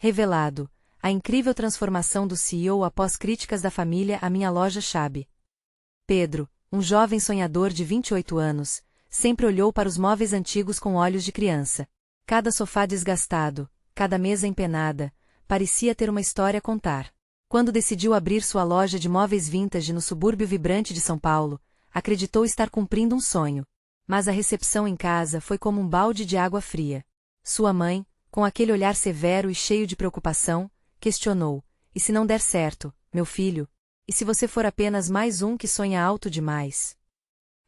Revelado, a incrível transformação do CEO após críticas da família à minha loja Chabe. Pedro, um jovem sonhador de 28 anos, sempre olhou para os móveis antigos com olhos de criança. Cada sofá desgastado, cada mesa empenada, parecia ter uma história a contar. Quando decidiu abrir sua loja de móveis vintage no subúrbio vibrante de São Paulo, acreditou estar cumprindo um sonho. Mas a recepção em casa foi como um balde de água fria. Sua mãe, com aquele olhar severo e cheio de preocupação, questionou: "E se não der certo, meu filho? E se você for apenas mais um que sonha alto demais?"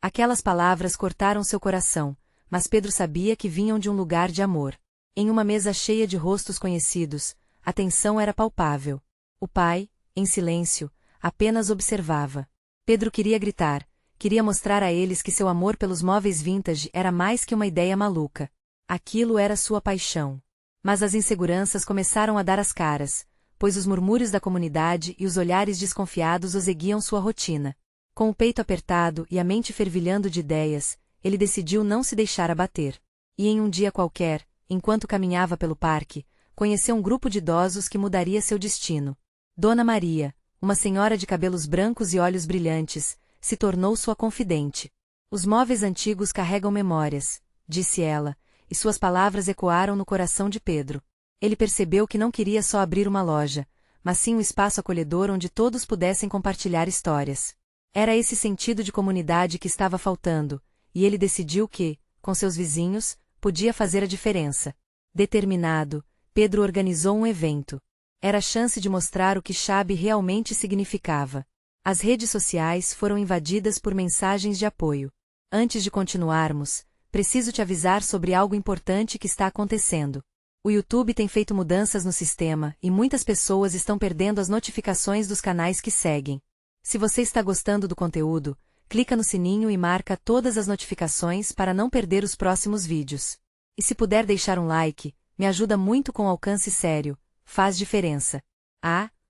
Aquelas palavras cortaram seu coração, mas Pedro sabia que vinham de um lugar de amor. Em uma mesa cheia de rostos conhecidos, a tensão era palpável. O pai, em silêncio, apenas observava. Pedro queria gritar, queria mostrar a eles que seu amor pelos móveis vintage era mais que uma ideia maluca. Aquilo era sua paixão. Mas as inseguranças começaram a dar as caras, pois os murmúrios da comunidade e os olhares desconfiados oseguiam sua rotina. Com o peito apertado e a mente fervilhando de ideias, ele decidiu não se deixar abater. E em um dia qualquer, enquanto caminhava pelo parque, conheceu um grupo de idosos que mudaria seu destino. Dona Maria, uma senhora de cabelos brancos e olhos brilhantes, se tornou sua confidente. "Os móveis antigos carregam memórias", disse ela, e suas palavras ecoaram no coração de Pedro. Ele percebeu que não queria só abrir uma loja, mas sim um espaço acolhedor onde todos pudessem compartilhar histórias. Era esse sentido de comunidade que estava faltando, e ele decidiu que, com seus vizinhos, podia fazer a diferença. Determinado, Pedro organizou um evento. Era a chance de mostrar o que Chabe realmente significava. As redes sociais foram invadidas por mensagens de apoio. "Antes de continuarmos, preciso te avisar sobre algo importante que está acontecendo. O YouTube tem feito mudanças no sistema e muitas pessoas estão perdendo as notificações dos canais que seguem. Se você está gostando do conteúdo, clica no sininho e marca todas as notificações para não perder os próximos vídeos. E se puder deixar um like, me ajuda muito com alcance sério. Faz diferença.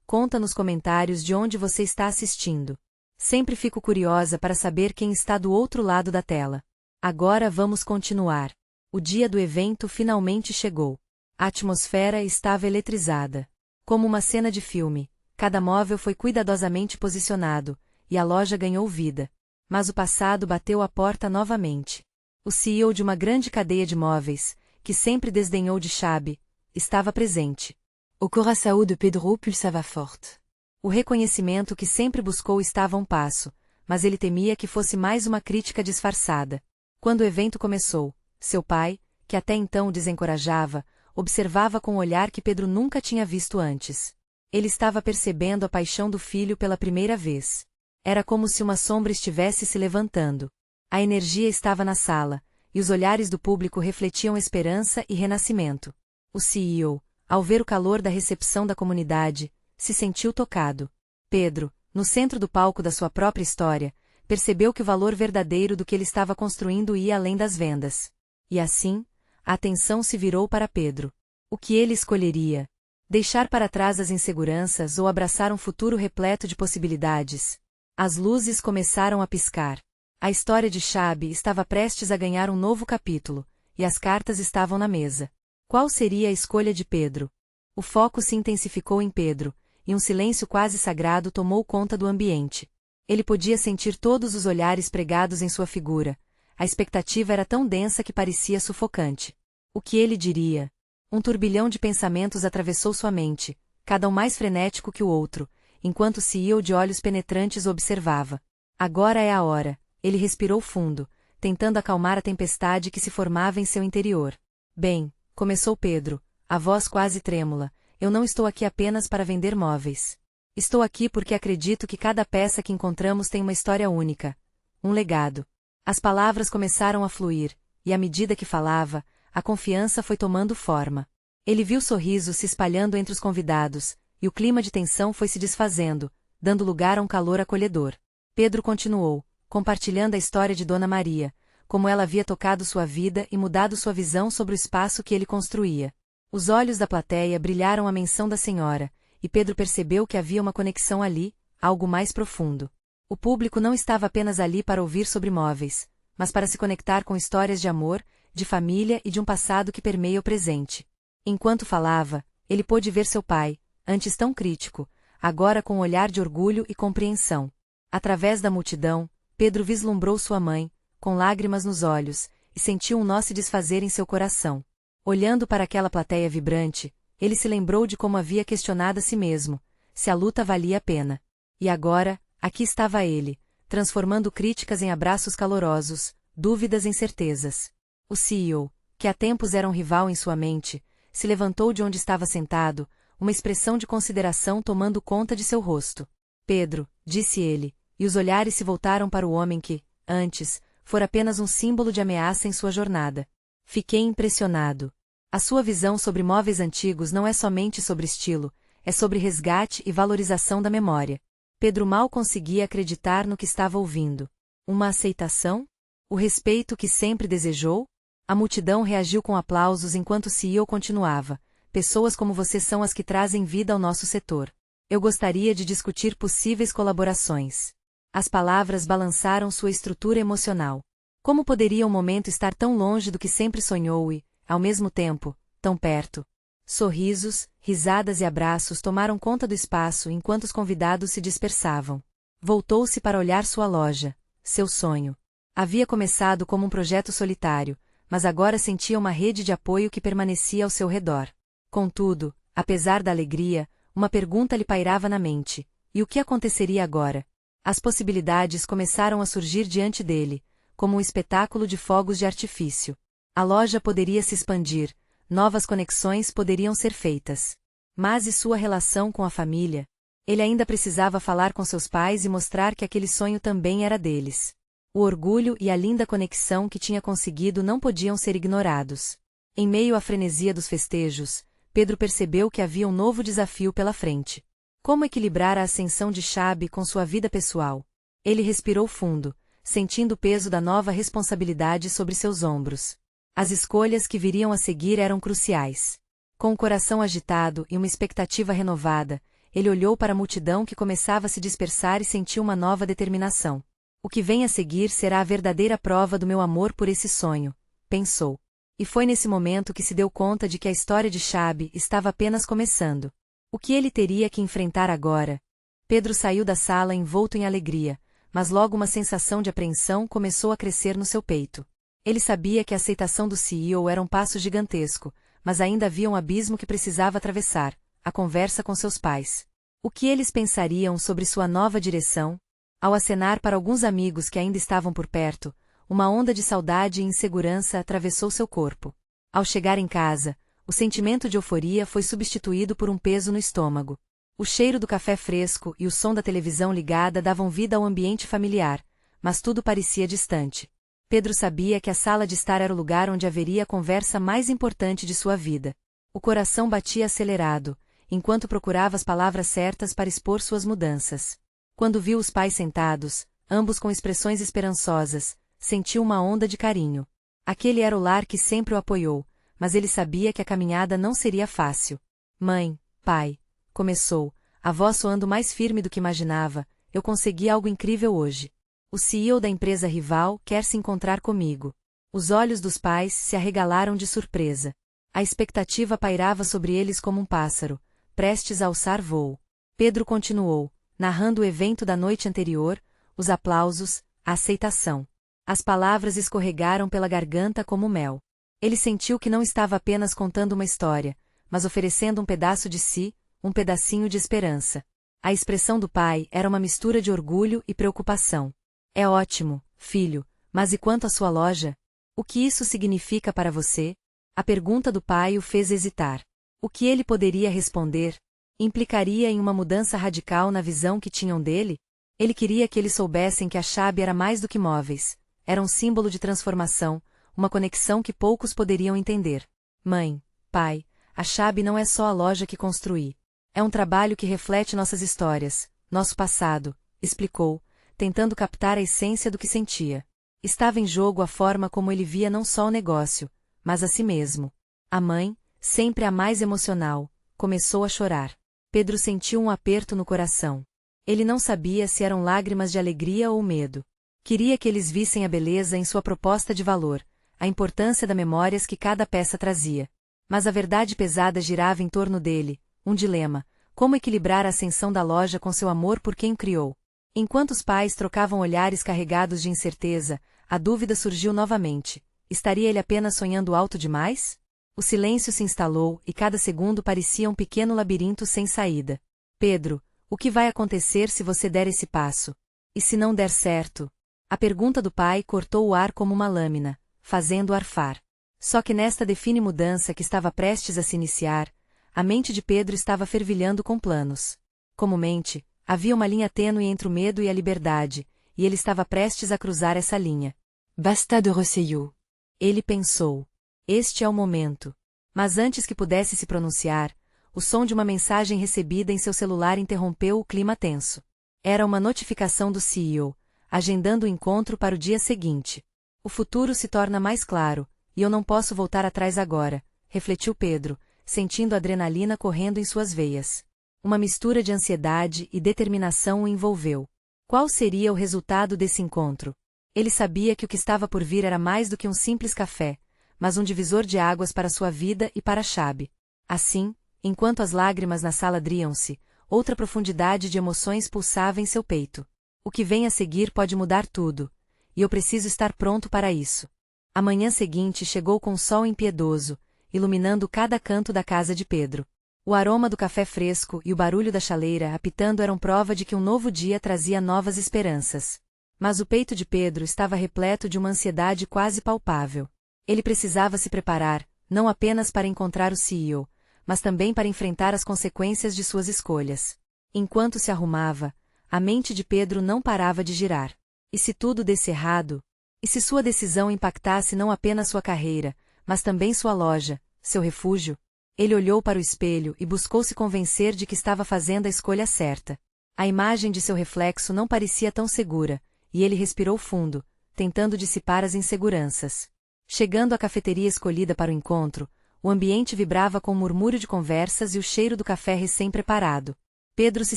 Conta nos comentários de onde você está assistindo. Sempre fico curiosa para saber quem está do outro lado da tela. Agora vamos continuar. O dia do evento finalmente chegou. A atmosfera estava eletrizada. Como uma cena de filme, cada móvel foi cuidadosamente posicionado, e a loja ganhou vida. Mas o passado bateu à porta novamente. O CEO de uma grande cadeia de móveis, que sempre desdenhou de Chabe, estava presente. O coração de Pedro pulsava forte. O reconhecimento que sempre buscou estava a um passo, mas ele temia que fosse mais uma crítica disfarçada. Quando o evento começou, seu pai, que até então o desencorajava, observava com um olhar que Pedro nunca tinha visto antes. Ele estava percebendo a paixão do filho pela primeira vez. Era como se uma sombra estivesse se levantando. A energia estava na sala, e os olhares do público refletiam esperança e renascimento. O CEO, ao ver o calor da recepção da comunidade, se sentiu tocado. Pedro, no centro do palco da sua própria história, percebeu que o valor verdadeiro do que ele estava construindo ia além das vendas. E assim, a atenção se virou para Pedro. O que ele escolheria? Deixar para trás as inseguranças ou abraçar um futuro repleto de possibilidades? As luzes começaram a piscar. A história de Chabe estava prestes a ganhar um novo capítulo, e as cartas estavam na mesa. Qual seria a escolha de Pedro? O foco se intensificou em Pedro, e um silêncio quase sagrado tomou conta do ambiente. Ele podia sentir todos os olhares pregados em sua figura. A expectativa era tão densa que parecia sufocante. O que ele diria? Um turbilhão de pensamentos atravessou sua mente, cada um mais frenético que o outro, enquanto o CEO de olhos penetrantes o observava. Agora é a hora, ele respirou fundo, tentando acalmar a tempestade que se formava em seu interior. "Bem", começou Pedro, a voz quase trêmula, "eu não estou aqui apenas para vender móveis. Estou aqui porque acredito que cada peça que encontramos tem uma história única, um legado." As palavras começaram a fluir, e à medida que falava, a confiança foi tomando forma. Ele viu sorrisos se espalhando entre os convidados, e o clima de tensão foi se desfazendo, dando lugar a um calor acolhedor. Pedro continuou, compartilhando a história de Dona Maria, como ela havia tocado sua vida e mudado sua visão sobre o espaço que ele construía. Os olhos da plateia brilharam à menção da senhora, e Pedro percebeu que havia uma conexão ali, algo mais profundo. O público não estava apenas ali para ouvir sobre móveis, mas para se conectar com histórias de amor, de família e de um passado que permeia o presente. Enquanto falava, ele pôde ver seu pai, antes tão crítico, agora com um olhar de orgulho e compreensão. Através da multidão, Pedro vislumbrou sua mãe, com lágrimas nos olhos, e sentiu um nó se desfazer em seu coração. Olhando para aquela plateia vibrante, ele se lembrou de como havia questionado a si mesmo, se a luta valia a pena. E agora, aqui estava ele, transformando críticas em abraços calorosos, dúvidas em certezas. O CEO, que há tempos era um rival em sua mente, se levantou de onde estava sentado, uma expressão de consideração tomando conta de seu rosto. Pedro, disse ele, e os olhares se voltaram para o homem que, antes, fora apenas um símbolo de ameaça em sua jornada. Fiquei impressionado. A sua visão sobre móveis antigos não é somente sobre estilo, é sobre resgate e valorização da memória. Pedro mal conseguia acreditar no que estava ouvindo. Uma aceitação? O respeito que sempre desejou? A multidão reagiu com aplausos enquanto o CEO continuava. Pessoas como você são as que trazem vida ao nosso setor. Eu gostaria de discutir possíveis colaborações. As palavras balançaram sua estrutura emocional. Como poderia um momento estar tão longe do que sempre sonhou e, ao mesmo tempo, tão perto? Sorrisos, risadas e abraços tomaram conta do espaço enquanto os convidados se dispersavam. Voltou-se para olhar sua loja, seu sonho. Havia começado como um projeto solitário, mas agora sentia uma rede de apoio que permanecia ao seu redor. Contudo, apesar da alegria, uma pergunta lhe pairava na mente: e o que aconteceria agora? As possibilidades começaram a surgir diante dele, como um espetáculo de fogos de artifício. A loja poderia se expandir, novas conexões poderiam ser feitas. Mas e sua relação com a família? Ele ainda precisava falar com seus pais e mostrar que aquele sonho também era deles. O orgulho e a linda conexão que tinha conseguido não podiam ser ignorados. Em meio à frenesia dos festejos, Pedro percebeu que havia um novo desafio pela frente. Como equilibrar a ascensão de Chaabe com sua vida pessoal? Ele respirou fundo, sentindo o peso da nova responsabilidade sobre seus ombros. As escolhas que viriam a seguir eram cruciais. Com o coração agitado e uma expectativa renovada, ele olhou para a multidão que começava a se dispersar e sentiu uma nova determinação. O que vem a seguir será a verdadeira prova do meu amor por esse sonho, pensou. E foi nesse momento que se deu conta de que a história de Chaabe estava apenas começando. O que ele teria que enfrentar agora? Pedro saiu da sala envolto em alegria, mas logo uma sensação de apreensão começou a crescer no seu peito. Ele sabia que a aceitação do CEO era um passo gigantesco, mas ainda havia um abismo que precisava atravessar: a conversa com seus pais. O que eles pensariam sobre sua nova direção? Ao acenar para alguns amigos que ainda estavam por perto, uma onda de saudade e insegurança atravessou seu corpo. Ao chegar em casa, o sentimento de euforia foi substituído por um peso no estômago. O cheiro do café fresco e o som da televisão ligada davam vida ao ambiente familiar, mas tudo parecia distante. Pedro sabia que a sala de estar era o lugar onde haveria a conversa mais importante de sua vida. O coração batia acelerado, enquanto procurava as palavras certas para expor suas mudanças. Quando viu os pais sentados, ambos com expressões esperançosas, sentiu uma onda de carinho. Aquele era o lar que sempre o apoiou, mas ele sabia que a caminhada não seria fácil. Mãe, pai, começou, a voz soando mais firme do que imaginava, eu consegui algo incrível hoje. O CEO da empresa rival quer se encontrar comigo. Os olhos dos pais se arregalaram de surpresa. A expectativa pairava sobre eles como um pássaro, prestes a alçar voo. Pedro continuou, narrando o evento da noite anterior, os aplausos, a aceitação. As palavras escorregaram pela garganta como mel. Ele sentiu que não estava apenas contando uma história, mas oferecendo um pedaço de si, um pedacinho de esperança. A expressão do pai era uma mistura de orgulho e preocupação. É ótimo, filho, mas e quanto à sua loja? O que isso significa para você? A pergunta do pai o fez hesitar. O que ele poderia responder? Implicaria em uma mudança radical na visão que tinham dele? Ele queria que eles soubessem que a Chaabe era mais do que móveis, era um símbolo de transformação, uma conexão que poucos poderiam entender. Mãe, pai, a Chaabe não é só a loja que construí. É um trabalho que reflete nossas histórias, nosso passado, explicou, tentando captar a essência do que sentia. Estava em jogo a forma como ele via não só o negócio, mas a si mesmo. A mãe, sempre a mais emocional, começou a chorar. Pedro sentiu um aperto no coração. Ele não sabia se eram lágrimas de alegria ou medo. Queria que eles vissem a beleza em sua proposta de valor, a importância das memórias que cada peça trazia. Mas a verdade pesada girava em torno dele, um dilema: como equilibrar a ascensão da loja com seu amor por quem o criou? Enquanto os pais trocavam olhares carregados de incerteza, a dúvida surgiu novamente: estaria ele apenas sonhando alto demais? O silêncio se instalou e cada segundo parecia um pequeno labirinto sem saída. Pedro, o que vai acontecer se você der esse passo? E se não der certo? A pergunta do pai cortou o ar como uma lâmina, fazendo-o arfar. Só que nesta define mudança que estava prestes a se iniciar, a mente de Pedro estava fervilhando com planos. Comumente, havia uma linha tênue entre o medo e a liberdade, e ele estava prestes a cruzar essa linha. Basta de receio. Ele pensou. Este é o momento. Mas antes que pudesse se pronunciar, o som de uma mensagem recebida em seu celular interrompeu o clima tenso. Era uma notificação do CEO, agendando o encontro para o dia seguinte. O futuro se torna mais claro, e eu não posso voltar atrás agora, refletiu Pedro, sentindo a adrenalina correndo em suas veias. Uma mistura de ansiedade e determinação o envolveu. Qual seria o resultado desse encontro? Ele sabia que o que estava por vir era mais do que um simples café, mas um divisor de águas para sua vida e para Chab. Assim, enquanto as lágrimas na sala driam-se, outra profundidade de emoções pulsava em seu peito. O que vem a seguir pode mudar tudo, e eu preciso estar pronto para isso. A manhã seguinte chegou com o sol impiedoso, iluminando cada canto da casa de Pedro. O aroma do café fresco e o barulho da chaleira apitando eram prova de que um novo dia trazia novas esperanças. Mas o peito de Pedro estava repleto de uma ansiedade quase palpável. Ele precisava se preparar, não apenas para encontrar o CEO, mas também para enfrentar as consequências de suas escolhas. Enquanto se arrumava, a mente de Pedro não parava de girar. E se tudo desse errado? E se sua decisão impactasse não apenas sua carreira, mas também sua loja, seu refúgio? Ele olhou para o espelho e buscou se convencer de que estava fazendo a escolha certa. A imagem de seu reflexo não parecia tão segura, e ele respirou fundo, tentando dissipar as inseguranças. Chegando à cafeteria escolhida para o encontro, o ambiente vibrava com o murmúrio de conversas e o cheiro do café recém-preparado. Pedro se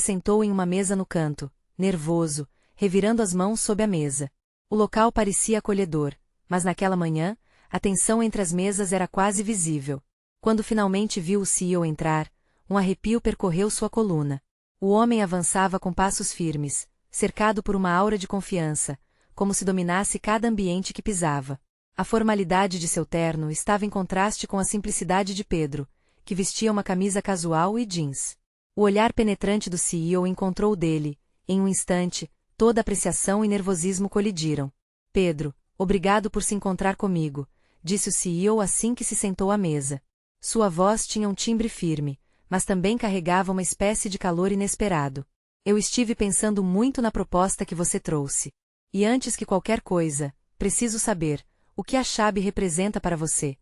sentou em uma mesa no canto, nervoso, revirando as mãos sob a mesa. O local parecia acolhedor, mas naquela manhã, a tensão entre as mesas era quase visível. Quando finalmente viu o CEO entrar, um arrepio percorreu sua coluna. O homem avançava com passos firmes, cercado por uma aura de confiança, como se dominasse cada ambiente que pisava. A formalidade de seu terno estava em contraste com a simplicidade de Pedro, que vestia uma camisa casual e jeans. O olhar penetrante do CEO encontrou o dele. Em um instante, toda apreciação e nervosismo colidiram. Pedro, obrigado por se encontrar comigo, disse o CEO assim que se sentou à mesa. Sua voz tinha um timbre firme, mas também carregava uma espécie de calor inesperado. Eu estive pensando muito na proposta que você trouxe. E antes que qualquer coisa, preciso saber, o que a Chab representa para você?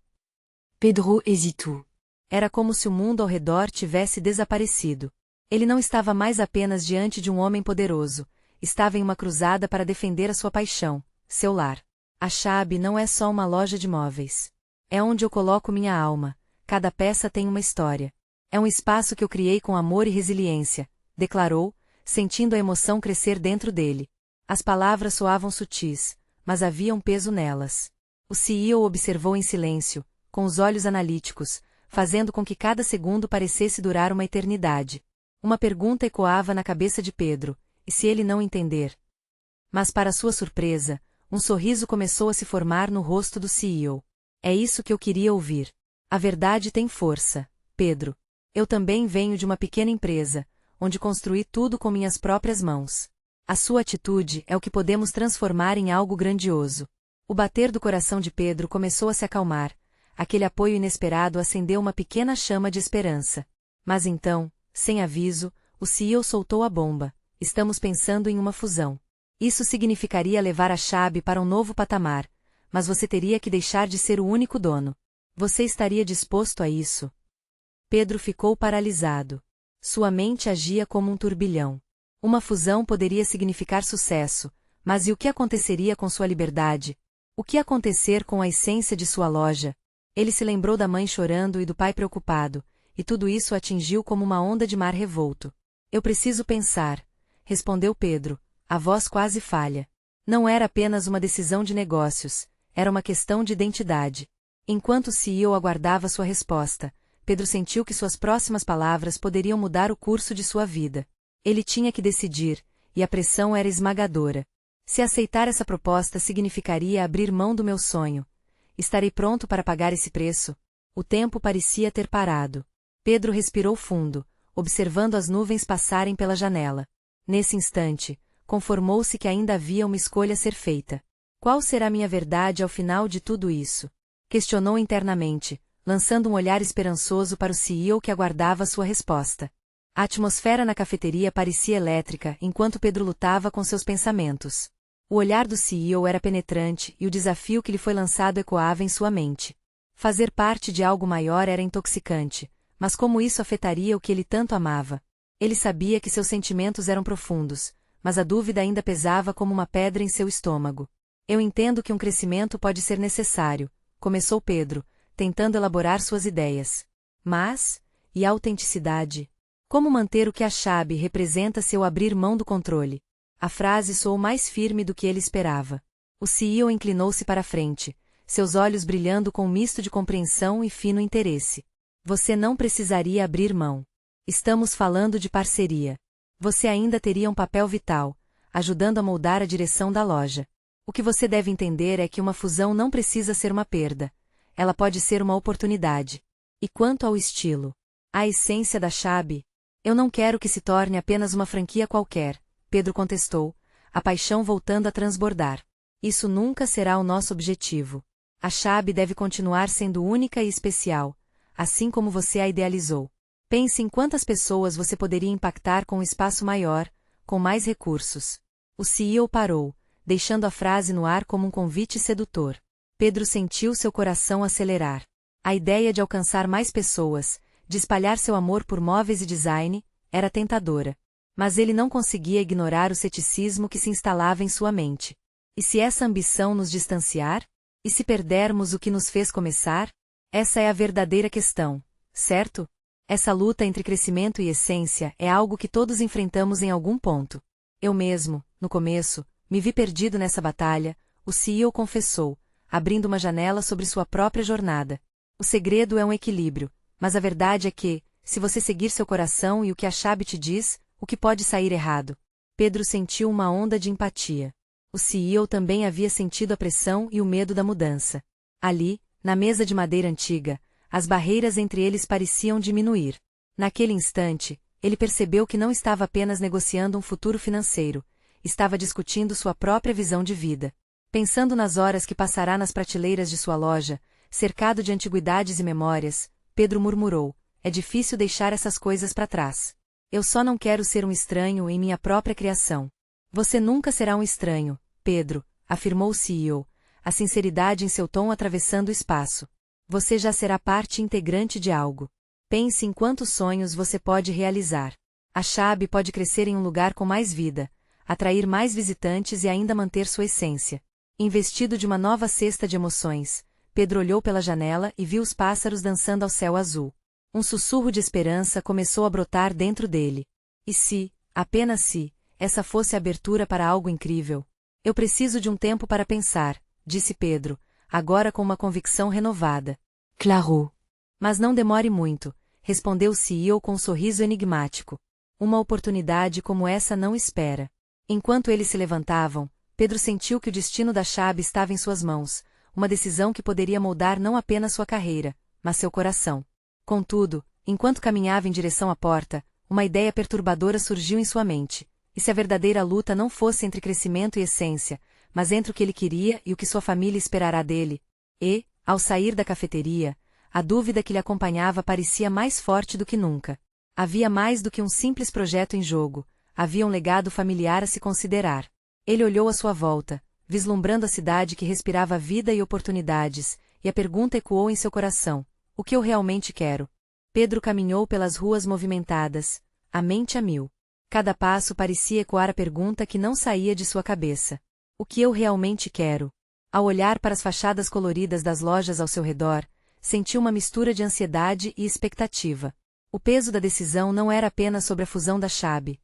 Pedro hesitou. Era como se o mundo ao redor tivesse desaparecido. Ele não estava mais apenas diante de um homem poderoso, estava em uma cruzada para defender a sua paixão, seu lar. A Chab não é só uma loja de móveis. É onde eu coloco minha alma, cada peça tem uma história. É um espaço que eu criei com amor e resiliência, declarou, sentindo a emoção crescer dentro dele. As palavras soavam sutis, mas havia um peso nelas. O CEO observou em silêncio, com os olhos analíticos, fazendo com que cada segundo parecesse durar uma eternidade. Uma pergunta ecoava na cabeça de Pedro: e se ele não entender? Mas para sua surpresa, um sorriso começou a se formar no rosto do CEO. É isso que eu queria ouvir. A verdade tem força, Pedro. Eu também venho de uma pequena empresa, onde construí tudo com minhas próprias mãos. A sua atitude é o que podemos transformar em algo grandioso. O bater do coração de Pedro começou a se acalmar. Aquele apoio inesperado acendeu uma pequena chama de esperança. Mas então, sem aviso, o CEO soltou a bomba. Estamos pensando em uma fusão. Isso significaria levar a Chab para um novo patamar, mas você teria que deixar de ser o único dono. Você estaria disposto a isso? Pedro ficou paralisado. Sua mente agia como um turbilhão. Uma fusão poderia significar sucesso, mas e o que aconteceria com sua liberdade? O que acontecer com a essência de sua loja? Ele se lembrou da mãe chorando e do pai preocupado, e tudo isso o atingiu como uma onda de mar revolto. Eu preciso pensar, respondeu Pedro, a voz quase falha. Não era apenas uma decisão de negócios, era uma questão de identidade. Enquanto o CEO aguardava sua resposta, Pedro sentiu que suas próximas palavras poderiam mudar o curso de sua vida. Ele tinha que decidir, e a pressão era esmagadora. Se aceitar essa proposta significaria abrir mão do meu sonho. Estarei pronto para pagar esse preço? O tempo parecia ter parado. Pedro respirou fundo, observando as nuvens passarem pela janela. Nesse instante, conformou-se que ainda havia uma escolha a ser feita. Qual será minha verdade ao final de tudo isso? Questionou internamente, lançando um olhar esperançoso para o CEO que aguardava sua resposta. A atmosfera na cafeteria parecia elétrica enquanto Pedro lutava com seus pensamentos. O olhar do CEO era penetrante e o desafio que lhe foi lançado ecoava em sua mente. Fazer parte de algo maior era intoxicante, mas como isso afetaria o que ele tanto amava? Ele sabia que seus sentimentos eram profundos, mas a dúvida ainda pesava como uma pedra em seu estômago. Eu entendo que um crescimento pode ser necessário, começou Pedro, tentando elaborar suas ideias. Mas, e a autenticidade? Como manter o que a Chabe representa se eu abrir mão do controle? A frase soou mais firme do que ele esperava. O CEO inclinou-se para a frente, seus olhos brilhando com um misto de compreensão e fino interesse. Você não precisaria abrir mão. Estamos falando de parceria. Você ainda teria um papel vital, ajudando a moldar a direção da loja. O que você deve entender é que uma fusão não precisa ser uma perda. Ela pode ser uma oportunidade. E quanto ao estilo? A essência da Chabe? Eu não quero que se torne apenas uma franquia qualquer, Pedro contestou, a paixão voltando a transbordar. Isso nunca será o nosso objetivo. A Chabe deve continuar sendo única e especial, assim como você a idealizou. Pense em quantas pessoas você poderia impactar com um espaço maior, com mais recursos. O CEO parou, deixando a frase no ar como um convite sedutor. Pedro sentiu seu coração acelerar. A ideia de alcançar mais pessoas, de espalhar seu amor por móveis e design, era tentadora. Mas ele não conseguia ignorar o ceticismo que se instalava em sua mente. E se essa ambição nos distanciar? E se perdermos o que nos fez começar? Essa é a verdadeira questão, certo? Essa luta entre crescimento e essência é algo que todos enfrentamos em algum ponto. Eu mesmo, no começo, me vi perdido nessa batalha, o CEO confessou, abrindo uma janela sobre sua própria jornada. O segredo é um equilíbrio, mas a verdade é que, se você seguir seu coração e o que a Chabe te diz, o que pode sair errado? Pedro sentiu uma onda de empatia. O CEO também havia sentido a pressão e o medo da mudança. Ali, na mesa de madeira antiga, as barreiras entre eles pareciam diminuir. Naquele instante, ele percebeu que não estava apenas negociando um futuro financeiro, estava discutindo sua própria visão de vida. Pensando nas horas que passará nas prateleiras de sua loja, cercado de antiguidades e memórias, Pedro murmurou: é difícil deixar essas coisas para trás. Eu só não quero ser um estranho em minha própria criação. Você nunca será um estranho, Pedro, afirmou o CEO, a sinceridade em seu tom atravessando o espaço. Você já será parte integrante de algo. Pense em quantos sonhos você pode realizar. A Chabe pode crescer em um lugar com mais vida, atrair mais visitantes e ainda manter sua essência. Investido de uma nova cesta de emoções, Pedro olhou pela janela e viu os pássaros dançando ao céu azul. Um sussurro de esperança começou a brotar dentro dele. E se, apenas se, essa fosse a abertura para algo incrível? Eu preciso de um tempo para pensar, disse Pedro, agora com uma convicção renovada. Claro. Mas não demore muito, respondeu o CEO com um sorriso enigmático. Uma oportunidade como essa não espera. Enquanto eles se levantavam, Pedro sentiu que o destino da Chabe estava em suas mãos, uma decisão que poderia moldar não apenas sua carreira, mas seu coração. Contudo, enquanto caminhava em direção à porta, uma ideia perturbadora surgiu em sua mente. E se a verdadeira luta não fosse entre crescimento e essência, mas entre o que ele queria e o que sua família esperará dele? E, ao sair da cafeteria, a dúvida que lhe acompanhava parecia mais forte do que nunca. Havia mais do que um simples projeto em jogo, havia um legado familiar a se considerar. Ele olhou à sua volta, vislumbrando a cidade que respirava vida e oportunidades, e a pergunta ecoou em seu coração: o que eu realmente quero? Pedro caminhou pelas ruas movimentadas, a mente a mil. Cada passo parecia ecoar a pergunta que não saía de sua cabeça. O que eu realmente quero? Ao olhar para as fachadas coloridas das lojas ao seu redor, sentiu uma mistura de ansiedade e expectativa. O peso da decisão não era apenas sobre a fusão da Chabe.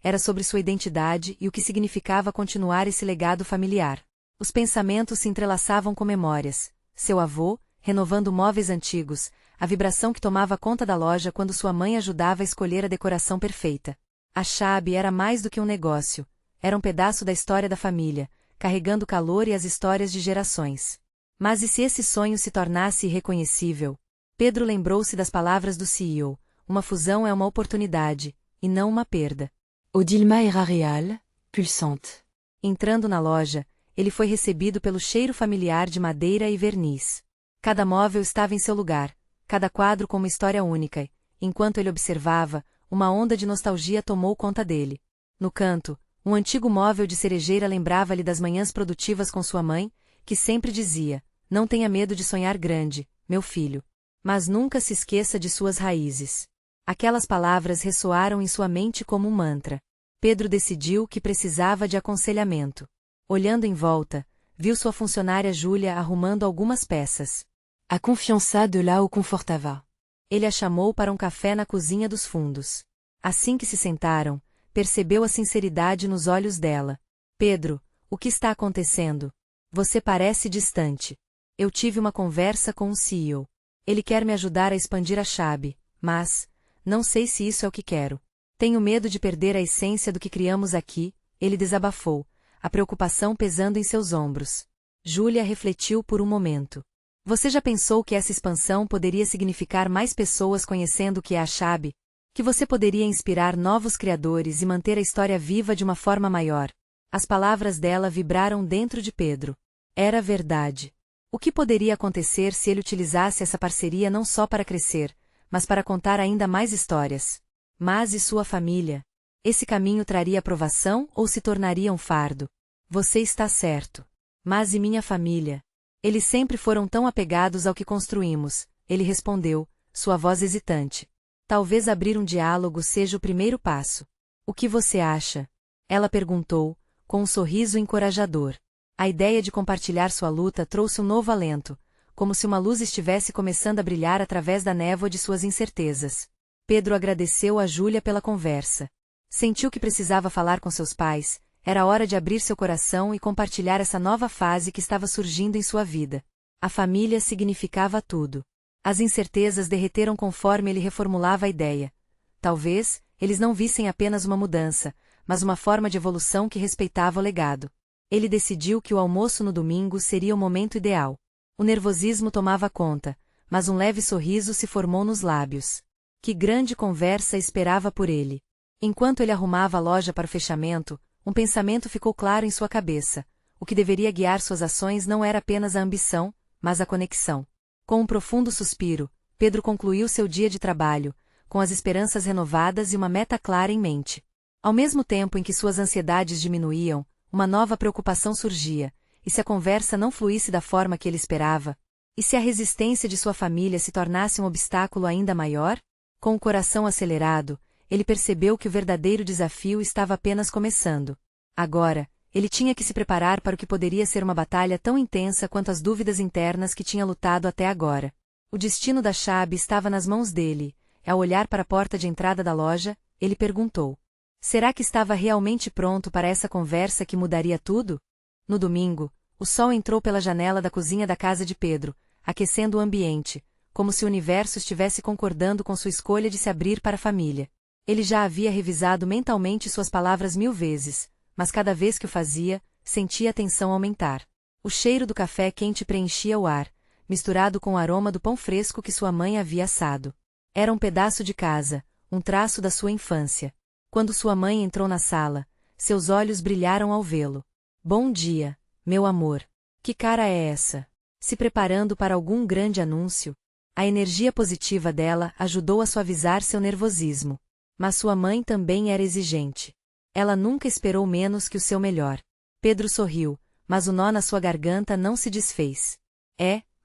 Era sobre sua identidade e o que significava continuar esse legado familiar. Os pensamentos se entrelaçavam com memórias. Seu avô, renovando móveis antigos, a vibração que tomava conta da loja quando sua mãe ajudava a escolher a decoração perfeita. A Schaab era mais do que um negócio, era um pedaço da história da família, carregando o calor e as histórias de gerações. Mas e se esse sonho se tornasse irreconhecível? Pedro lembrou-se das palavras do CEO, uma fusão é uma oportunidade, e não uma perda. Odilma era real, pulsante. Entrando na loja, ele foi recebido pelo cheiro familiar de madeira e verniz. Cada móvel estava em seu lugar, cada quadro com uma história única e, enquanto ele observava, uma onda de nostalgia tomou conta dele. No canto, um antigo móvel de cerejeira lembrava-lhe das manhãs produtivas com sua mãe, que sempre dizia, não tenha medo de sonhar grande, meu filho. Mas nunca se esqueça de suas raízes. Aquelas palavras ressoaram em sua mente como um mantra. Pedro decidiu que precisava de aconselhamento. Olhando em volta, viu sua funcionária Júlia arrumando algumas peças. A confiança de là où confortava. Ele a chamou para um café na cozinha dos fundos. Assim que se sentaram, percebeu a sinceridade nos olhos dela. Pedro, o que está acontecendo? Você parece distante. Eu tive uma conversa com o CEO. Ele quer me ajudar a expandir a Schaab, mas não sei se isso é o que quero. Tenho medo de perder a essência do que criamos aqui, ele desabafou, a preocupação pesando em seus ombros. Júlia refletiu por um momento. Você já pensou que essa expansão poderia significar mais pessoas conhecendo o que é a Schaab? Que você poderia inspirar novos criadores e manter a história viva de uma forma maior? As palavras dela vibraram dentro de Pedro. Era verdade. O que poderia acontecer se ele utilizasse essa parceria não só para crescer, mas para contar ainda mais histórias? Mas e sua família? Esse caminho traria aprovação ou se tornaria um fardo? Você está certo. Mas e minha família? Eles sempre foram tão apegados ao que construímos, ele respondeu, sua voz hesitante. Talvez abrir um diálogo seja o primeiro passo. O que você acha? Ela perguntou, com um sorriso encorajador. A ideia de compartilhar sua luta trouxe um novo alento, como se uma luz estivesse começando a brilhar através da névoa de suas incertezas. Pedro agradeceu a Júlia pela conversa. Sentiu que precisava falar com seus pais, era hora de abrir seu coração e compartilhar essa nova fase que estava surgindo em sua vida. A família significava tudo. As incertezas derreteram conforme ele reformulava a ideia. Talvez, eles não vissem apenas uma mudança, mas uma forma de evolução que respeitava o legado. Ele decidiu que o almoço no domingo seria o momento ideal. O nervosismo tomava conta, mas um leve sorriso se formou nos lábios. Que grande conversa esperava por ele. Enquanto ele arrumava a loja para o fechamento, um pensamento ficou claro em sua cabeça. O que deveria guiar suas ações não era apenas a ambição, mas a conexão. Com um profundo suspiro, Pedro concluiu seu dia de trabalho, com as esperanças renovadas e uma meta clara em mente. Ao mesmo tempo em que suas ansiedades diminuíam, uma nova preocupação surgia. E se a conversa não fluísse da forma que ele esperava? E se a resistência de sua família se tornasse um obstáculo ainda maior? Com o coração acelerado, ele percebeu que o verdadeiro desafio estava apenas começando. Agora, ele tinha que se preparar para o que poderia ser uma batalha tão intensa quanto as dúvidas internas que tinha lutado até agora. O destino da Schaab estava nas mãos dele. Ao olhar para a porta de entrada da loja, ele perguntou. Será que estava realmente pronto para essa conversa que mudaria tudo? No domingo, o sol entrou pela janela da cozinha da casa de Pedro, aquecendo o ambiente, como se o universo estivesse concordando com sua escolha de se abrir para a família. Ele já havia revisado mentalmente suas palavras 1000 vezes, mas cada vez que o fazia, sentia a tensão aumentar. O cheiro do café quente preenchia o ar, misturado com o aroma do pão fresco que sua mãe havia assado. Era um pedaço de casa, um traço da sua infância. Quando sua mãe entrou na sala, seus olhos brilharam ao vê-lo. Bom dia, meu amor. Que cara é essa? Se preparando para algum grande anúncio? A energia positiva dela ajudou a suavizar seu nervosismo. Mas sua mãe também era exigente. Ela nunca esperou menos que o seu melhor. Pedro sorriu, mas o nó na sua garganta não se desfez.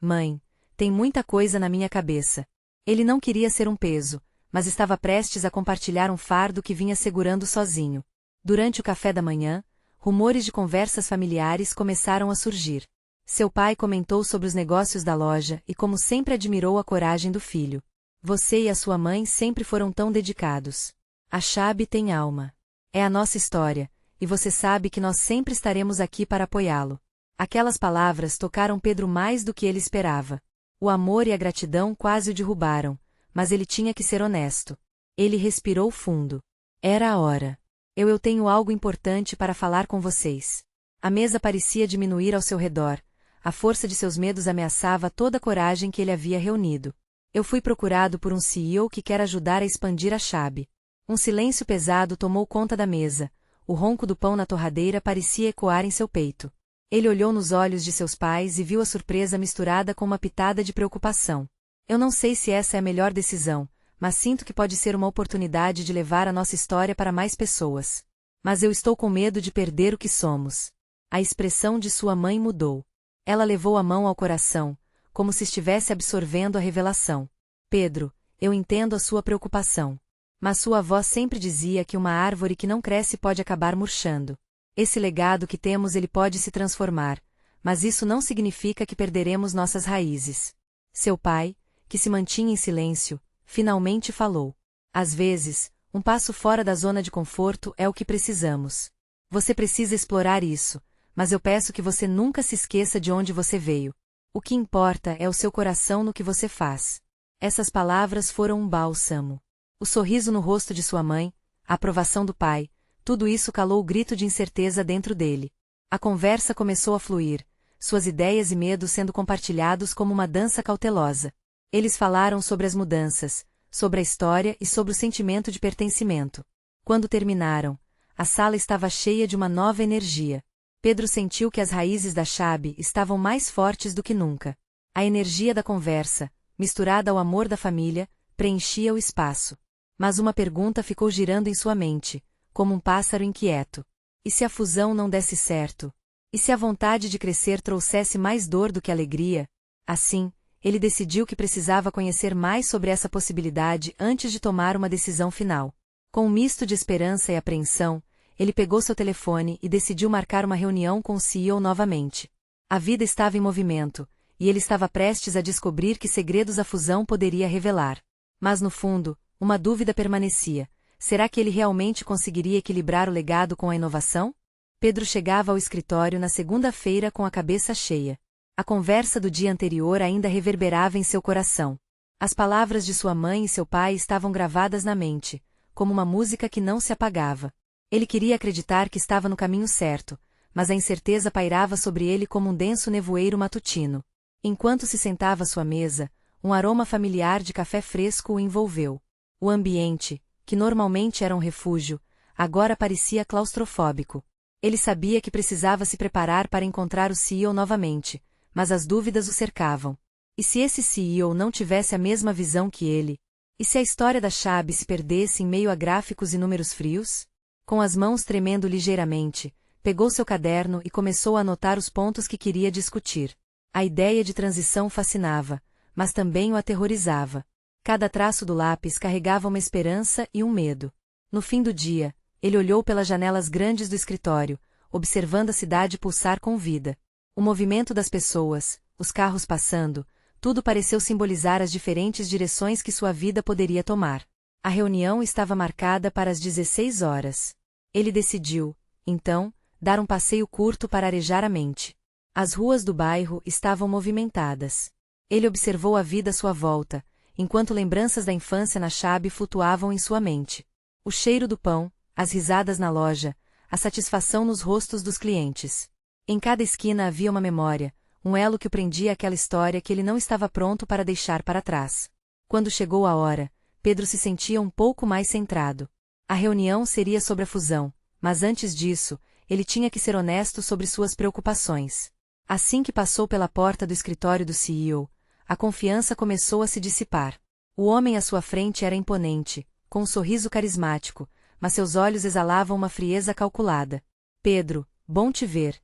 Mãe, tem muita coisa na minha cabeça. Ele não queria ser um peso, mas estava prestes a compartilhar um fardo que vinha segurando sozinho. Durante o café da manhã, rumores de conversas familiares começaram a surgir. Seu pai comentou sobre os negócios da loja e como sempre admirou a coragem do filho. Você e a sua mãe sempre foram tão dedicados. A Schaab tem alma. É a nossa história, e você sabe que nós sempre estaremos aqui para apoiá-lo. Aquelas palavras tocaram Pedro mais do que ele esperava. O amor e a gratidão quase o derrubaram, mas ele tinha que ser honesto. Ele respirou fundo. Era a hora. Eu tenho algo importante para falar com vocês. A mesa parecia diminuir ao seu redor. A força de seus medos ameaçava toda a coragem que ele havia reunido. Eu fui procurado por um CEO que quer ajudar a expandir a Shabe. Um silêncio pesado tomou conta da mesa. O ronco do pão na torradeira parecia ecoar em seu peito. Ele olhou nos olhos de seus pais e viu a surpresa misturada com uma pitada de preocupação. Eu não sei se essa é a melhor decisão, mas sinto que pode ser uma oportunidade de levar a nossa história para mais pessoas. Mas eu estou com medo de perder o que somos. A expressão de sua mãe mudou. Ela levou a mão ao coração, como se estivesse absorvendo a revelação. Pedro, eu entendo a sua preocupação. Mas sua avó sempre dizia que uma árvore que não cresce pode acabar murchando. Esse legado que temos ele pode se transformar, mas isso não significa que perderemos nossas raízes. Seu pai, que se mantinha em silêncio, finalmente falou. Às vezes, um passo fora da zona de conforto é o que precisamos. Você precisa explorar isso, mas eu peço que você nunca se esqueça de onde você veio. O que importa é o seu coração no que você faz. Essas palavras foram um bálsamo. O sorriso no rosto de sua mãe, a aprovação do pai, tudo isso calou o grito de incerteza dentro dele. A conversa começou a fluir, suas ideias e medos sendo compartilhados como uma dança cautelosa. Eles falaram sobre as mudanças, sobre a história e sobre o sentimento de pertencimento. Quando terminaram, a sala estava cheia de uma nova energia. Pedro sentiu que as raízes da Shabe estavam mais fortes do que nunca. A energia da conversa, misturada ao amor da família, preenchia o espaço. Mas uma pergunta ficou girando em sua mente, como um pássaro inquieto. E se a fusão não desse certo? E se a vontade de crescer trouxesse mais dor do que alegria? Assim, ele decidiu que precisava conhecer mais sobre essa possibilidade antes de tomar uma decisão final. Com um misto de esperança e apreensão, ele pegou seu telefone e decidiu marcar uma reunião com o CEO novamente. A vida estava em movimento, e ele estava prestes a descobrir que segredos a fusão poderia revelar. Mas no fundo, uma dúvida permanecia. Será que ele realmente conseguiria equilibrar o legado com a inovação? Pedro chegava ao escritório na segunda-feira com a cabeça cheia. A conversa do dia anterior ainda reverberava em seu coração. As palavras de sua mãe e seu pai estavam gravadas na mente, como uma música que não se apagava. Ele queria acreditar que estava no caminho certo, mas a incerteza pairava sobre ele como um denso nevoeiro matutino. Enquanto se sentava à sua mesa, um aroma familiar de café fresco o envolveu. O ambiente, que normalmente era um refúgio, agora parecia claustrofóbico. Ele sabia que precisava se preparar para encontrar o CEO novamente, mas as dúvidas o cercavam. E se esse CEO não tivesse a mesma visão que ele? E se a história da Shabe se perdesse em meio a gráficos e números frios? Com as mãos tremendo ligeiramente, pegou seu caderno e começou a anotar os pontos que queria discutir. A ideia de transição fascinava, mas também o aterrorizava. Cada traço do lápis carregava uma esperança e um medo. No fim do dia, ele olhou pelas janelas grandes do escritório, observando a cidade pulsar com vida. O movimento das pessoas, os carros passando, tudo pareceu simbolizar as diferentes direções que sua vida poderia tomar. A reunião estava marcada para as 16 horas. Ele decidiu, então, dar um passeio curto para arejar a mente. As ruas do bairro estavam movimentadas. Ele observou a vida à sua volta, enquanto lembranças da infância na Shabe flutuavam em sua mente. O cheiro do pão, as risadas na loja, a satisfação nos rostos dos clientes. Em cada esquina havia uma memória, um elo que o prendia àquela história que ele não estava pronto para deixar para trás. Quando chegou a hora, Pedro se sentia um pouco mais centrado. A reunião seria sobre a fusão, mas antes disso, ele tinha que ser honesto sobre suas preocupações. Assim que passou pela porta do escritório do CEO, a confiança começou a se dissipar. O homem à sua frente era imponente, com um sorriso carismático, mas seus olhos exalavam uma frieza calculada. Pedro, bom te ver,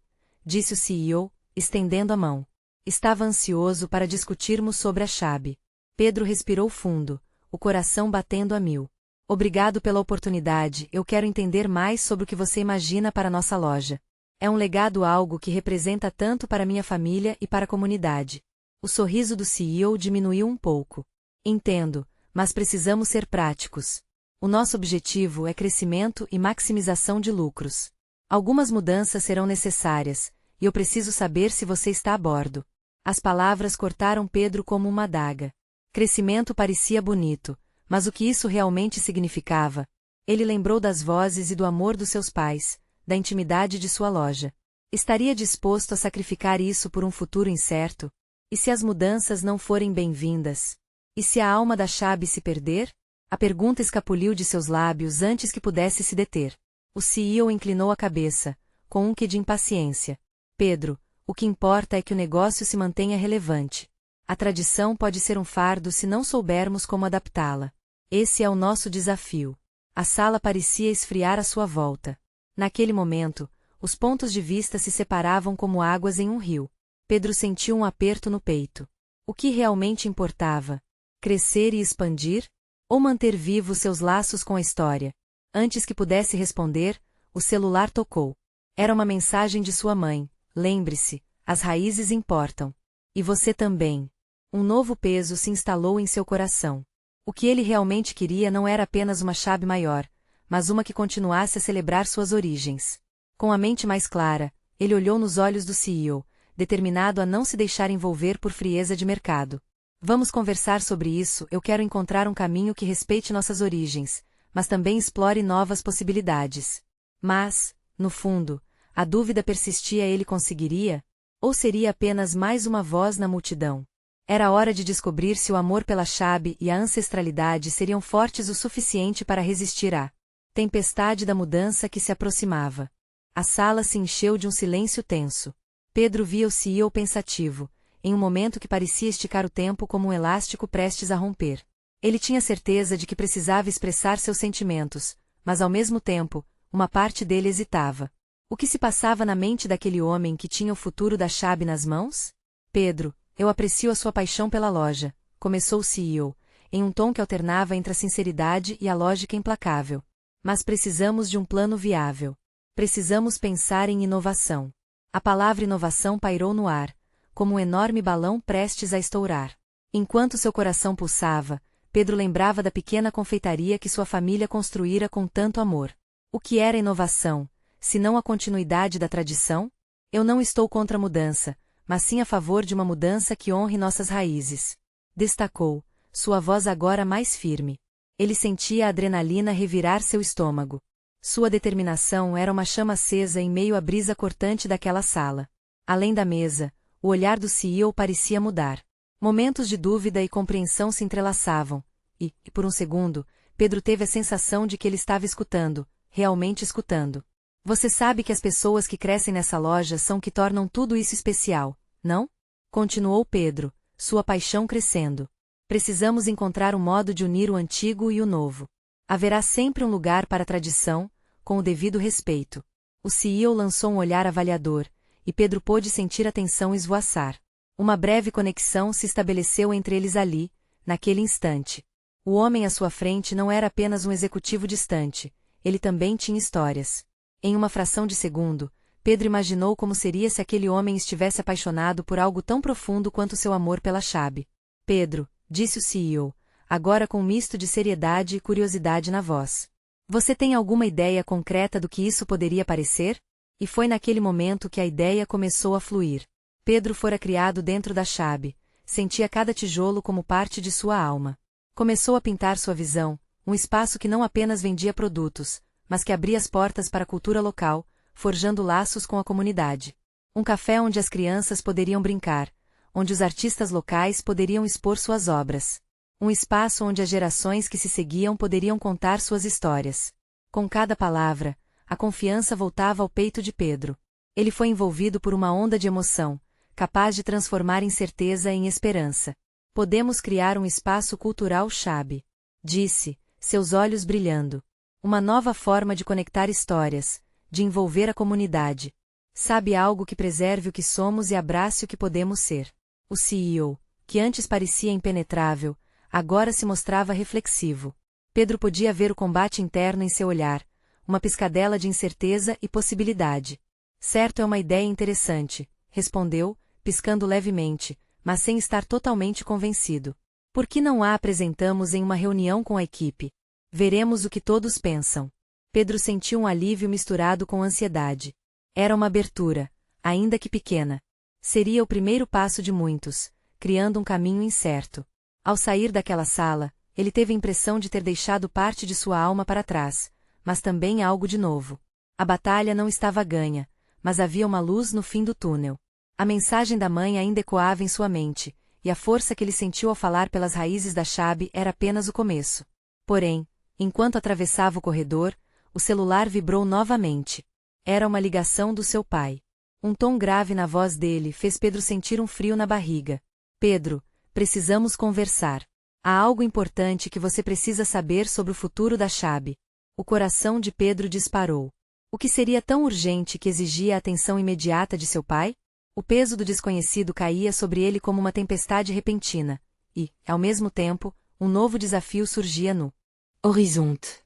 disse o CEO, estendendo a mão. Estava ansioso para discutirmos sobre a Shabe. Pedro respirou fundo, o coração batendo a mil. Obrigado pela oportunidade, eu quero entender mais sobre o que você imagina para nossa loja. É um legado, algo que representa tanto para minha família e para a comunidade. O sorriso do CEO diminuiu um pouco. Entendo, mas precisamos ser práticos. O nosso objetivo é crescimento e maximização de lucros. Algumas mudanças serão necessárias, e eu preciso saber se você está a bordo. As palavras cortaram Pedro como uma adaga. Crescimento parecia bonito, mas o que isso realmente significava? Ele lembrou das vozes e do amor dos seus pais, da intimidade de sua loja. Estaria disposto a sacrificar isso por um futuro incerto? E se as mudanças não forem bem-vindas? E se a alma da Shabby se perder? A pergunta escapuliu de seus lábios antes que pudesse se deter. O CEO inclinou a cabeça, com um quê de impaciência. Pedro, o que importa é que o negócio se mantenha relevante. A tradição pode ser um fardo se não soubermos como adaptá-la. Esse é o nosso desafio. A sala parecia esfriar à sua volta. Naquele momento, os pontos de vista se separavam como águas em um rio. Pedro sentiu um aperto no peito. O que realmente importava? Crescer e expandir? Ou manter vivos seus laços com a história? Antes que pudesse responder, o celular tocou. Era uma mensagem de sua mãe. Lembre-se, as raízes importam. E você também. Um novo peso se instalou em seu coração. O que ele realmente queria não era apenas uma Shabby maior, mas uma que continuasse a celebrar suas origens. Com a mente mais clara, ele olhou nos olhos do CEO, determinado a não se deixar envolver por frieza de mercado. Vamos conversar sobre isso. Eu quero encontrar um caminho que respeite nossas origens, mas também explore novas possibilidades. Mas, no fundo, a dúvida persistia: ele conseguiria? Ou seria apenas mais uma voz na multidão? Era hora de descobrir se o amor pela Shabby e a ancestralidade seriam fortes o suficiente para resistir à tempestade da mudança que se aproximava. A sala se encheu de um silêncio tenso. Pedro via o CEO pensativo, em um momento que parecia esticar o tempo como um elástico prestes a romper. Ele tinha certeza de que precisava expressar seus sentimentos, mas ao mesmo tempo, uma parte dele hesitava. O que se passava na mente daquele homem que tinha o futuro da Shabby nas mãos? Pedro, eu aprecio a sua paixão pela loja, começou o CEO, em um tom que alternava entre a sinceridade e a lógica implacável. Mas precisamos de um plano viável. Precisamos pensar em inovação. A palavra inovação pairou no ar, como um enorme balão prestes a estourar. Enquanto seu coração pulsava, Pedro lembrava da pequena confeitaria que sua família construíra com tanto amor. O que era inovação, se não a continuidade da tradição? Eu não estou contra a mudança, mas sim a favor de uma mudança que honre nossas raízes. Destacou, sua voz agora mais firme. Ele sentia a adrenalina revirar seu estômago. Sua determinação era uma chama acesa em meio à brisa cortante daquela sala. Além da mesa, o olhar do CEO parecia mudar. Momentos de dúvida e compreensão se entrelaçavam, e, por um segundo, Pedro teve a sensação de que ele estava escutando, realmente escutando. Você sabe que as pessoas que crescem nessa loja são que tornam tudo isso especial, não? Continuou Pedro, sua paixão crescendo. Precisamos encontrar um modo de unir o antigo e o novo. Haverá sempre um lugar para a tradição, com o devido respeito. O CEO lançou um olhar avaliador, e Pedro pôde sentir a tensão esvoaçar. Uma breve conexão se estabeleceu entre eles ali, naquele instante. O homem à sua frente não era apenas um executivo distante, ele também tinha histórias. Em uma fração de segundo, Pedro imaginou como seria se aquele homem estivesse apaixonado por algo tão profundo quanto seu amor pela Shabby. Pedro, disse o CEO, agora com um misto de seriedade e curiosidade na voz. Você tem alguma ideia concreta do que isso poderia parecer? E foi naquele momento que a ideia começou a fluir. Pedro fora criado dentro da Shabby, sentia cada tijolo como parte de sua alma. Começou a pintar sua visão, um espaço que não apenas vendia produtos, mas que abria as portas para a cultura local, forjando laços com a comunidade. Um café onde as crianças poderiam brincar, onde os artistas locais poderiam expor suas obras. Um espaço onde as gerações que se seguiam poderiam contar suas histórias. Com cada palavra, a confiança voltava ao peito de Pedro. Ele foi envolvido por uma onda de emoção, capaz de transformar incerteza em esperança. Podemos criar um espaço cultural Shabby, disse, seus olhos brilhando. Uma nova forma de conectar histórias, de envolver a comunidade. Sabe, algo que preserve o que somos e abrace o que podemos ser. O CEO, que antes parecia impenetrável, agora se mostrava reflexivo. Pedro podia ver o combate interno em seu olhar, uma piscadela de incerteza e possibilidade. Certo, é uma ideia interessante, respondeu, piscando levemente, mas sem estar totalmente convencido. Por que não a apresentamos em uma reunião com a equipe? Veremos o que todos pensam. Pedro sentiu um alívio misturado com ansiedade. Era uma abertura, ainda que pequena. Seria o primeiro passo de muitos, criando um caminho incerto. Ao sair daquela sala, ele teve a impressão de ter deixado parte de sua alma para trás, mas também algo de novo. A batalha não estava ganha, mas havia uma luz no fim do túnel. A mensagem da mãe ainda ecoava em sua mente, e a força que ele sentiu ao falar pelas raízes da Chabe era apenas o começo. Porém, enquanto atravessava o corredor, o celular vibrou novamente. Era uma ligação do seu pai. Um tom grave na voz dele fez Pedro sentir um frio na barriga. Pedro, precisamos conversar. Há algo importante que você precisa saber sobre o futuro da Chabe. O coração de Pedro disparou. O que seria tão urgente que exigia a atenção imediata de seu pai? O peso do desconhecido caía sobre ele como uma tempestade repentina, e, ao mesmo tempo, um novo desafio surgia no horizonte.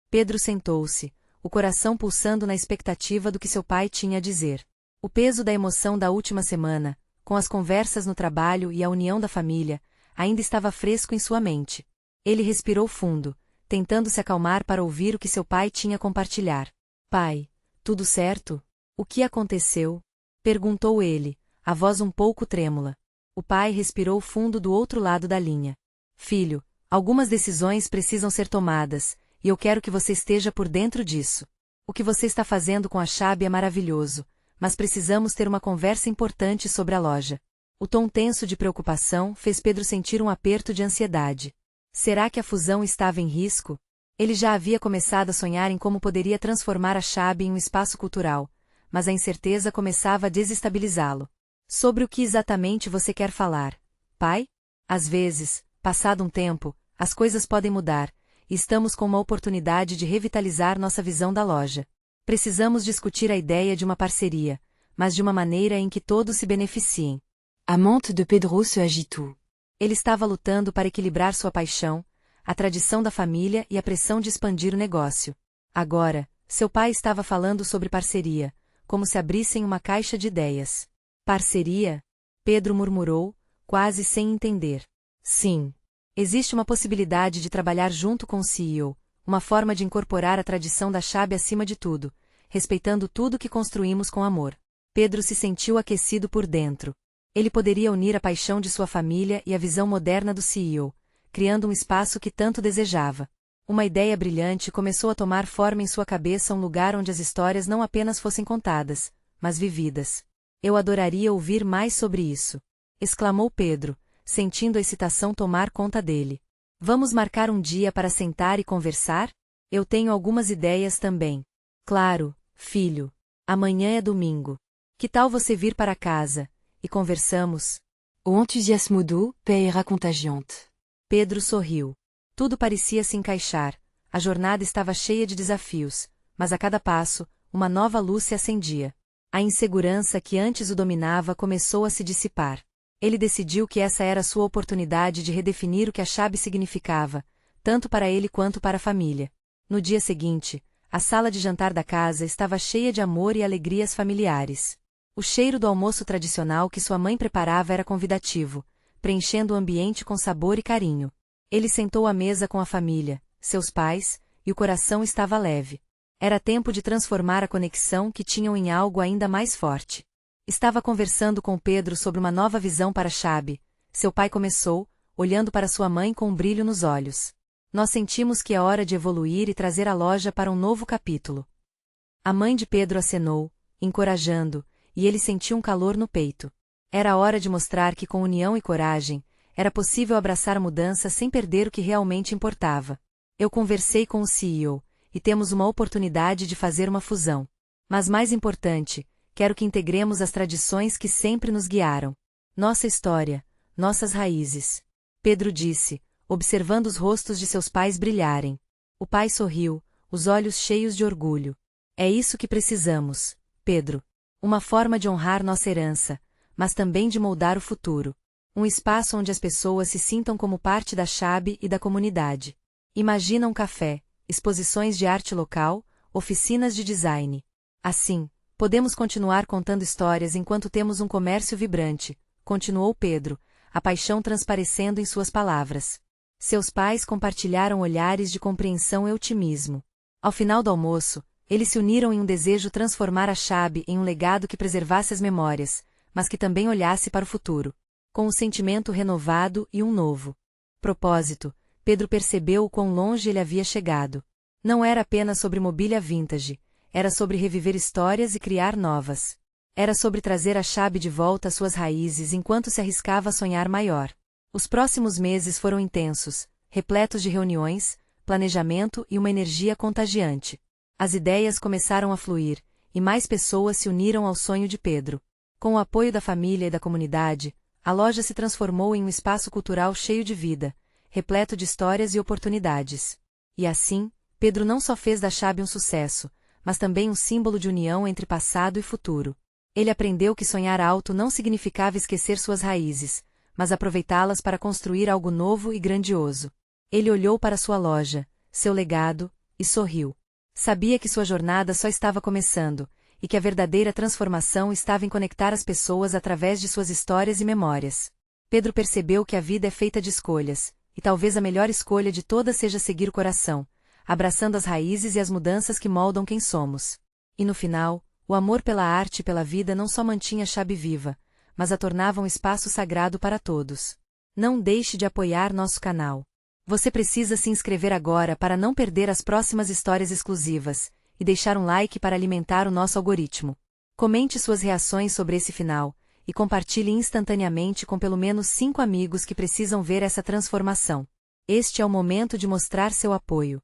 Pedro sentou-se, o coração pulsando na expectativa do que seu pai tinha a dizer. O peso da emoção da última semana, com as conversas no trabalho e a união da família, ainda estava fresco em sua mente. Ele respirou fundo, tentando se acalmar para ouvir o que seu pai tinha a compartilhar. Pai, tudo certo? O que aconteceu? Perguntou ele, a voz um pouco trêmula. O pai respirou fundo do outro lado da linha. Filho, algumas decisões precisam ser tomadas, e eu quero que você esteja por dentro disso. O que você está fazendo com a Chabe é maravilhoso, mas precisamos ter uma conversa importante sobre a loja. O tom tenso de preocupação fez Pedro sentir um aperto de ansiedade. Será que a fusão estava em risco? Ele já havia começado a sonhar em como poderia transformar a Chabe em um espaço cultural, mas a incerteza começava a desestabilizá-lo. Sobre o que exatamente você quer falar, pai? Às vezes, passado um tempo, as coisas podem mudar, e estamos com uma oportunidade de revitalizar nossa visão da loja. Precisamos discutir a ideia de uma parceria, mas de uma maneira em que todos se beneficiem. A mente de Pedro se agitou. Ele estava lutando para equilibrar sua paixão, a tradição da família e a pressão de expandir o negócio. Agora, seu pai estava falando sobre parceria, como se abrissem uma caixa de ideias. Parceria? Pedro murmurou, quase sem entender. Sim. Existe uma possibilidade de trabalhar junto com o CEO, uma forma de incorporar a tradição da Chabe acima de tudo, respeitando tudo que construímos com amor. Pedro se sentiu aquecido por dentro. Ele poderia unir a paixão de sua família e a visão moderna do CEO, criando um espaço que tanto desejava. Uma ideia brilhante começou a tomar forma em sua cabeça, um lugar onde as histórias não apenas fossem contadas, mas vividas. Eu adoraria ouvir mais sobre isso, exclamou Pedro, sentindo a excitação tomar conta dele. Vamos marcar um dia para sentar e conversar? Eu tenho algumas ideias também. Claro, filho. Amanhã é domingo. Que tal você vir para casa e conversamos? O enthousiasme do père era contagiante. Pedro sorriu. Tudo parecia se encaixar. A jornada estava cheia de desafios, mas a cada passo, uma nova luz se acendia. A insegurança que antes o dominava começou a se dissipar. Ele decidiu que essa era sua oportunidade de redefinir o que a Chabe significava, tanto para ele quanto para a família. No dia seguinte, a sala de jantar da casa estava cheia de amor e alegrias familiares. O cheiro do almoço tradicional que sua mãe preparava era convidativo, preenchendo o ambiente com sabor e carinho. Ele sentou à mesa com a família, seus pais, e o coração estava leve. Era tempo de transformar a conexão que tinham em algo ainda mais forte. Estava conversando com Pedro sobre uma nova visão para Chabe. Seu pai começou, olhando para sua mãe com um brilho nos olhos. Nós sentimos que é hora de evoluir e trazer a loja para um novo capítulo. A mãe de Pedro acenou, encorajando, e ele sentiu um calor no peito. Era hora de mostrar que com união e coragem, era possível abraçar a mudança sem perder o que realmente importava. Eu conversei com o CEO, e temos uma oportunidade de fazer uma fusão. Mas mais importante, quero que integremos as tradições que sempre nos guiaram. Nossa história, nossas raízes. Pedro disse, observando os rostos de seus pais brilharem. O pai sorriu, os olhos cheios de orgulho. É isso que precisamos, Pedro. Uma forma de honrar nossa herança, mas também de moldar o futuro. Um espaço onde as pessoas se sintam como parte da Chabe e da comunidade. Imagina um café, exposições de arte local, oficinas de design. Assim, podemos continuar contando histórias enquanto temos um comércio vibrante, continuou Pedro, a paixão transparecendo em suas palavras. Seus pais compartilharam olhares de compreensão e otimismo. Ao final do almoço, eles se uniram em um desejo transformar a Chabe em um legado que preservasse as memórias, mas que também olhasse para o futuro, com um sentimento renovado e um novo propósito. Pedro percebeu o quão longe ele havia chegado. Não era apenas sobre mobília vintage, era sobre reviver histórias e criar novas. Era sobre trazer a Shabby de volta às suas raízes enquanto se arriscava a sonhar maior. Os próximos meses foram intensos, repletos de reuniões, planejamento e uma energia contagiante. As ideias começaram a fluir, e mais pessoas se uniram ao sonho de Pedro. Com o apoio da família e da comunidade, a loja se transformou em um espaço cultural cheio de vida, repleto de histórias e oportunidades. E assim, Pedro não só fez da Shabby um sucesso, mas também um símbolo de união entre passado e futuro. Ele aprendeu que sonhar alto não significava esquecer suas raízes, mas aproveitá-las para construir algo novo e grandioso. Ele olhou para sua loja, seu legado, e sorriu. Sabia que sua jornada só estava começando, e que a verdadeira transformação estava em conectar as pessoas através de suas histórias e memórias. Pedro percebeu que a vida é feita de escolhas, e talvez a melhor escolha de todas seja seguir o coração, abraçando as raízes e as mudanças que moldam quem somos. E no final, o amor pela arte e pela vida não só mantinha a Shabby viva, mas a tornava um espaço sagrado para todos. Não deixe de apoiar nosso canal. Você precisa se inscrever agora para não perder as próximas histórias exclusivas, e deixar um like para alimentar o nosso algoritmo. Comente suas reações sobre esse final, e compartilhe instantaneamente com pelo menos 5 amigos que precisam ver essa transformação. Este é o momento de mostrar seu apoio.